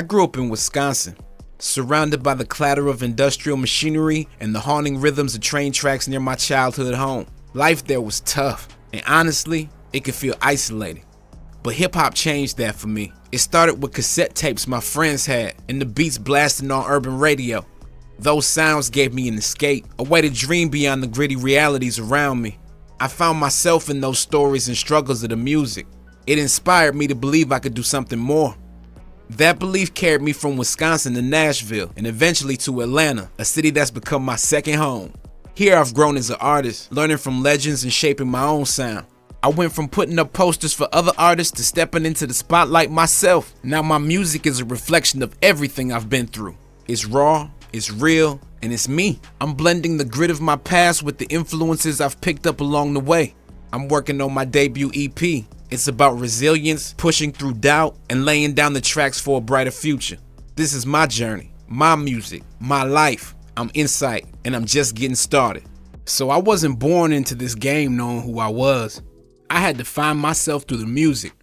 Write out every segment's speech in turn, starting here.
grew up in Wisconsin, surrounded by the clatter of industrial machinery and the haunting rhythms of train tracks near my childhood home. Life there was tough, and honestly, it could feel isolating. But hip-hop changed that for me. It started with cassette tapes my friends had and the beats blasting on urban radio. Those sounds gave me an escape, a way to dream beyond the gritty realities around me. I found myself in those stories and struggles of the music. It inspired me to believe I could do something more. That belief carried me from Wisconsin to Nashville and eventually to Atlanta, a city that's become my second home. Here I've grown as an artist, learning from legends and shaping my own sound. I went from putting up posters for other artists to stepping into the spotlight myself. Now my music is a reflection of everything I've been through. It's raw, it's real, and it's me. I'm blending the grit of my past with the influences I've picked up along the way. I'm working on my debut EP. It's about resilience, pushing through doubt, and laying down the tracks for a brighter future. This is my journey, my music, my life. I'm Nzyte, and I'm just getting started. So I wasn't born into this game knowing who I was. I had to find myself through the music.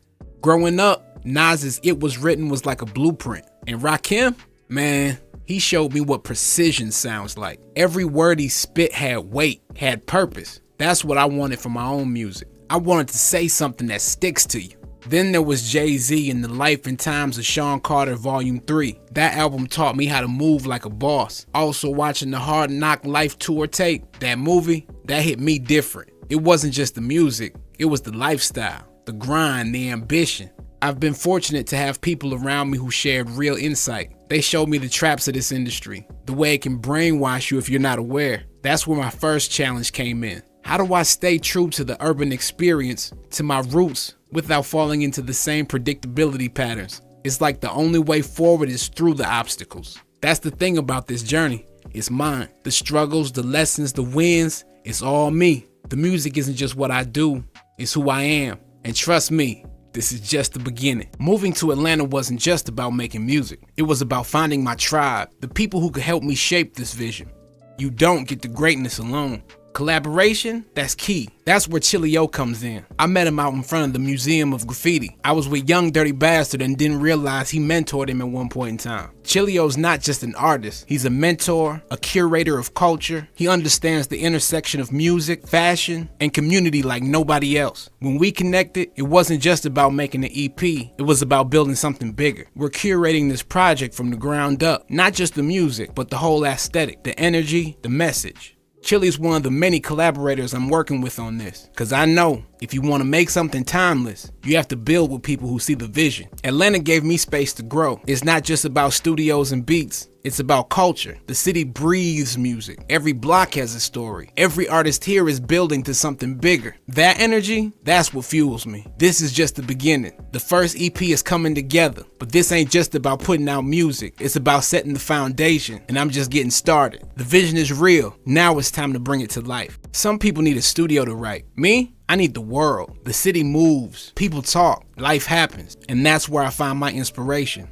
Growing up, Noize's It Was Written was like a blueprint. And Rakim, man, he showed me what precision sounds like. Every word he spit had weight, had purpose. That's what I wanted for my own music. I wanted to say something that sticks to you. Then there was Jay-Z and the Life and Times of Sean Carter Volume 3. That album taught me how to move like a boss. Also watching the Hard Knock Life tour tape, that movie, that hit me different. It wasn't just the music, it was the lifestyle, the grind, the ambition. I've been fortunate to have people around me who shared real insight. They showed me the traps of this industry, the way it can brainwash you if you're not aware. That's where my first challenge came in. How do I stay true to the urban experience, to my roots, without falling into the same predictability patterns? It's like the only way forward is through the obstacles. That's the thing about this journey. It's mine. The struggles, the lessons, the wins, it's all me. The music isn't just what I do, it's who I am. And trust me, this is just the beginning. Moving to Atlanta wasn't just about making music. It was about finding my tribe, the people who could help me shape this vision. You don't get the greatness alone. Collaboration, that's key. That's where Chilio comes in. I met him out in front of the Museum of Graffiti. I was with Young Dirty Bastard and didn't realize he mentored him at one point in time. Chilio's not just an artist. He's a mentor, a curator of culture. He understands the intersection of music, fashion, and community like nobody else. When we connected, it wasn't just about making an EP. It was about building something bigger. We're curating this project from the ground up. Not just the music, but the whole aesthetic, the energy, the message. Chili's one of the many collaborators I'm working with on this, cause I know if you want to make something timeless, you have to build with people who see the vision. Atlanta gave me space to grow. It's not just about studios and beats, it's about culture. The city breathes music. Every block has a story. Every artist here is building to something bigger. That energy, that's what fuels me. This is just the beginning. The first EP is coming together, but this ain't just about putting out music. It's about setting the foundation, and I'm just getting started. The vision is real. Now it's time to bring it to life. Some people need a studio to write. Me? I need the world. The city moves. People talk. Life happens. And that's where I find my inspiration.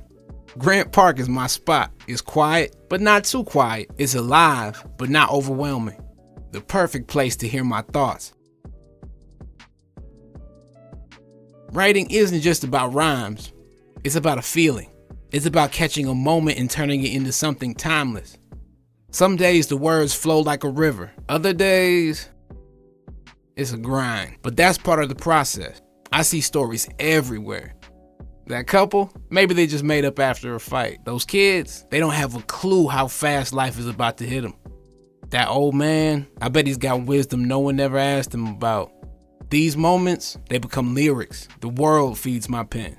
Grant Park is my spot. It's quiet, but not too quiet. It's alive, but not overwhelming. The perfect place to hear my thoughts. Writing isn't just about rhymes. It's about a feeling. It's about catching a moment and turning it into something timeless. Some days the words flow like a river. Other days, it's a grind. But that's part of the process. I see stories everywhere. That couple, maybe they just made up after a fight. Those kids, they don't have a clue how fast life is about to hit them. That old man, I bet he's got wisdom no one ever asked him about. These moments, they become lyrics. The world feeds my pen.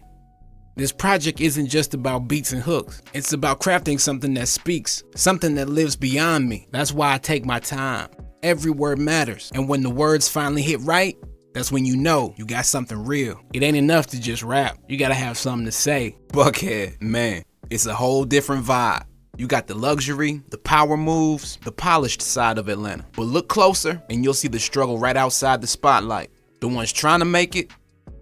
This project isn't just about beats and hooks. It's about crafting something that speaks, something that lives beyond me. That's why I take my time. Every word matters. And when the words finally hit right, that's when you know you got something real. It ain't enough to just rap. You gotta have something to say. Buckhead, man, it's a whole different vibe. You got the luxury, the power moves, the polished side of Atlanta. But look closer and you'll see the struggle right outside the spotlight. The ones trying to make it,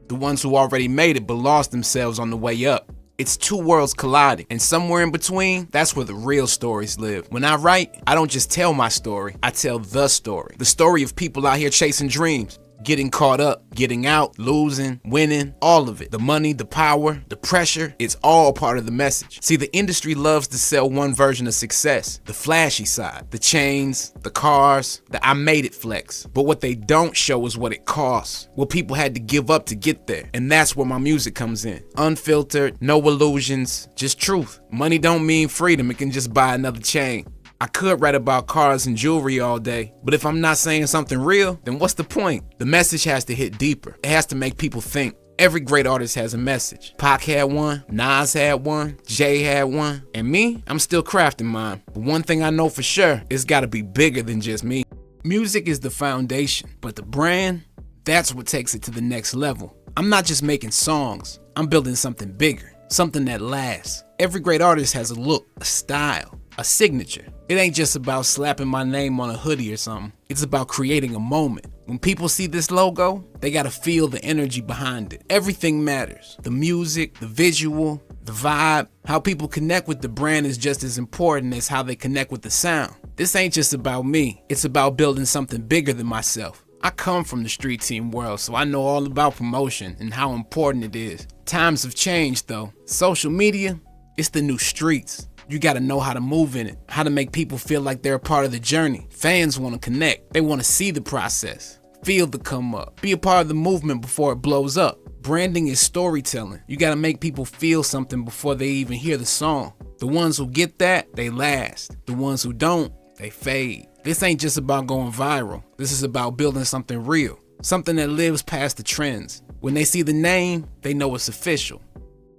the ones who already made it but lost themselves on the way up. It's two worlds colliding, and somewhere in between, that's where the real stories live. When I write, I don't just tell my story, I tell the story. The story of people out here chasing dreams. Getting caught up, getting out, losing, winning, all of it. The money, the power, the pressure, it's all part of the message. See, the industry loves to sell one version of success, the flashy side, the chains, the cars, the I made it flex. But what they don't show is what it costs, what people had to give up to get there. And that's where my music comes in. Unfiltered, no illusions, just truth. Money don't mean freedom, it can just buy another chain. I could write about cars and jewelry all day, but if I'm not saying something real, then what's the point? The message has to hit deeper. It has to make people think. Every great artist has a message. Pac had one, Nas had one, Jay had one, and me, I'm still crafting mine. But one thing I know for sure, it's gotta be bigger than just me. Music is the foundation, but the brand, that's what takes it to the next level. I'm not just making songs, I'm building something bigger, something that lasts. Every great artist has a look, a style, a signature. It ain't just about slapping my name on a hoodie or something. It's about creating a moment. When people see this logo, they gotta feel the energy behind it. Everything matters. The music, the visual, the vibe. How people connect with the brand is just as important as how they connect with the sound. This ain't just about me. It's about building something bigger than myself. I come from the street team world, so I know all about promotion and how important it is. Times have changed though. Social media, it's the new streets. You gotta know how to move in it, how to make people feel like they're a part of the journey. Fans wanna connect, they wanna see the process, feel the come up, be a part of the movement before it blows up. Branding is storytelling. You gotta make people feel something before they even hear the song. The ones who get that, they last. The ones who don't, they fade. This ain't just about going viral. This is about building something real, something that lives past the trends. When they see the name, they know it's official.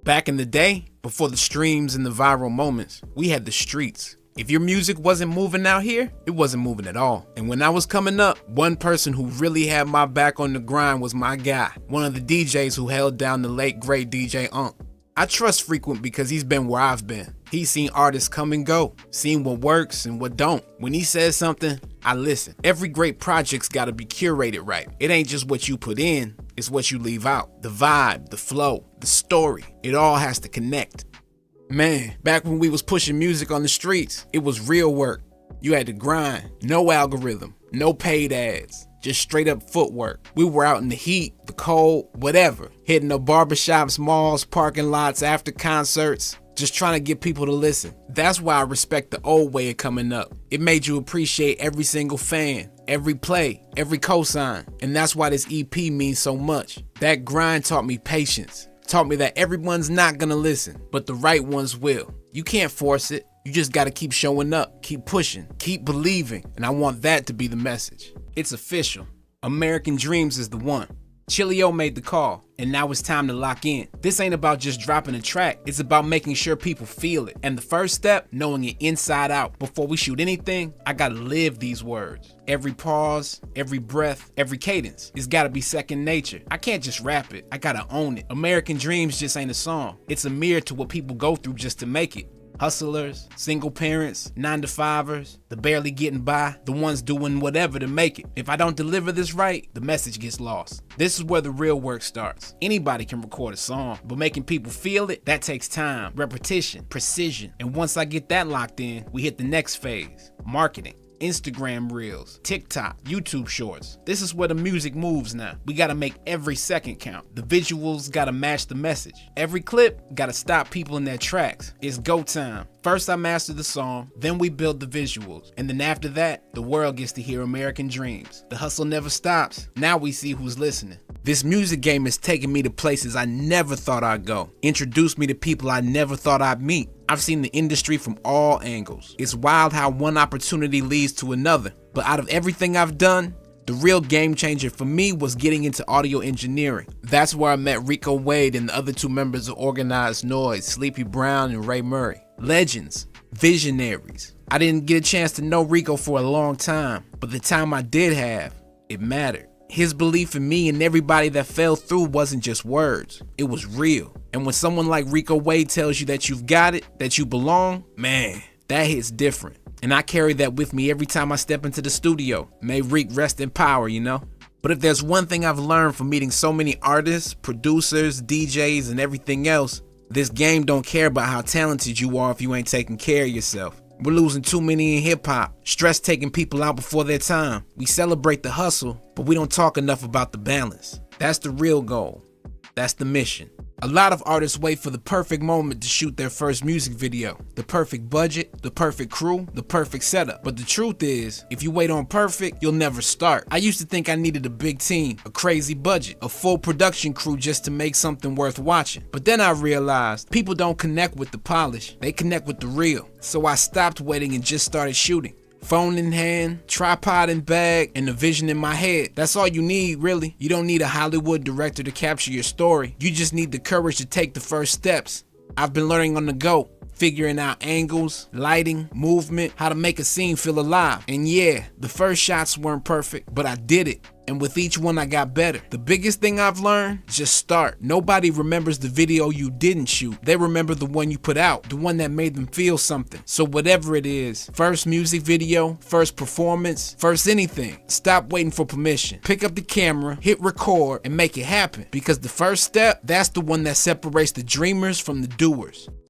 Back in the day, before the streams and the viral moments, we had the streets. If your music wasn't moving out here, it wasn't moving at all. And when I was coming up, one person who really had my back on the grind was my guy, one of the DJs who held down the late great DJ Unk. I trust Frequent because he's been where I've been. He's seen artists come and go, seen what works and what don't. When he says something, I listen. Every great project's gotta be curated right. It ain't just what you put in, it's what you leave out. The vibe, the flow, the story, it all has to connect. Man, back when we was pushing music on the streets, it was real work. You had to grind, no algorithm, no paid ads, just straight up footwork. We were out in the heat, the cold, whatever, hitting the barbershops, malls, parking lots, after concerts, just trying to get people to listen. That's why I respect the old way of coming up. It made you appreciate every single fan, every play, every cosign, and that's why this EP means so much. That grind taught me patience, taught me that everyone's not gonna listen, but the right ones will. You can't force it. You just gotta keep showing up, keep pushing, keep believing, and I want that to be the message. It's official. American Dreams is the one. Chilio made the call, and now it's time to lock in. This ain't about just dropping a track, it's about making sure people feel it. And the first step, knowing it inside out. Before we shoot anything, I gotta live these words. Every pause, every breath, every cadence, it's gotta be second nature. I can't just rap it, I gotta own it. American Dreams just ain't a song, it's a mirror to what people go through just to make it. Hustlers, single parents, 9-to-5ers, the barely getting by, the ones doing whatever to make it. If I don't deliver this right, the message gets lost. This is where the real work starts. Anybody can record a song, but making people feel it, that takes time, repetition, precision. And once I get that locked in, we hit the next phase, marketing. Instagram Reels, TikTok, YouTube Shorts. This is where the music moves now. We gotta make every second count. The visuals gotta match the message. Every clip gotta stop people in their tracks. It's go time. First I master the song, then we build the visuals. And then after that, the world gets to hear American Dreams. The hustle never stops. Now we see who's listening. This music game has taken me to places I never thought I'd go. Introduced me to people I never thought I'd meet. I've seen the industry from all angles. It's wild how one opportunity leads to another. But out of everything I've done, the real game changer for me was getting into audio engineering. That's where I met Rico Wade and the other two members of Organized Noize, Sleepy Brown and Ray Murray. Legends, visionaries. I didn't get a chance to know Rico for a long time, but the time I did have, it mattered. His belief in me and everybody that fell through wasn't just words, it was real. And when someone like Rico Wade tells you that you've got it, that you belong, man, that hits different. And I carry that with me every time I step into the studio. May Rick rest in power, you know? But if there's one thing I've learned from meeting so many artists, producers, DJs, and everything else, this game don't care about how talented you are if you ain't taking care of yourself. We're losing too many in hip hop. Stress taking people out before their time. We celebrate the hustle, but we don't talk enough about the balance. That's the real goal. That's the mission. A lot of artists wait for the perfect moment to shoot their first music video. The perfect budget, the perfect crew, the perfect setup. But the truth is, if you wait on perfect, you'll never start. I used to think I needed a big team, a crazy budget, a full production crew just to make something worth watching. But then I realized people don't connect with the polish, they connect with the real. So I stopped waiting and just started shooting. Phone in hand, tripod in bag, and a vision in my head. That's all you need, really. You don't need a Hollywood director to capture your story. You just need the courage to take the first steps. I've been learning on the go, figuring out angles, lighting, movement, how to make a scene feel alive. And yeah, the first shots weren't perfect, but I did it. And with each one I got better. The biggest thing I've learned, just start. Nobody remembers the video you didn't shoot. They remember the one you put out, the one that made them feel something. So whatever it is, first music video, first performance, first anything, stop waiting for permission. Pick up the camera, hit record, and make it happen. Because the first step, that's the one that separates the dreamers from the doers.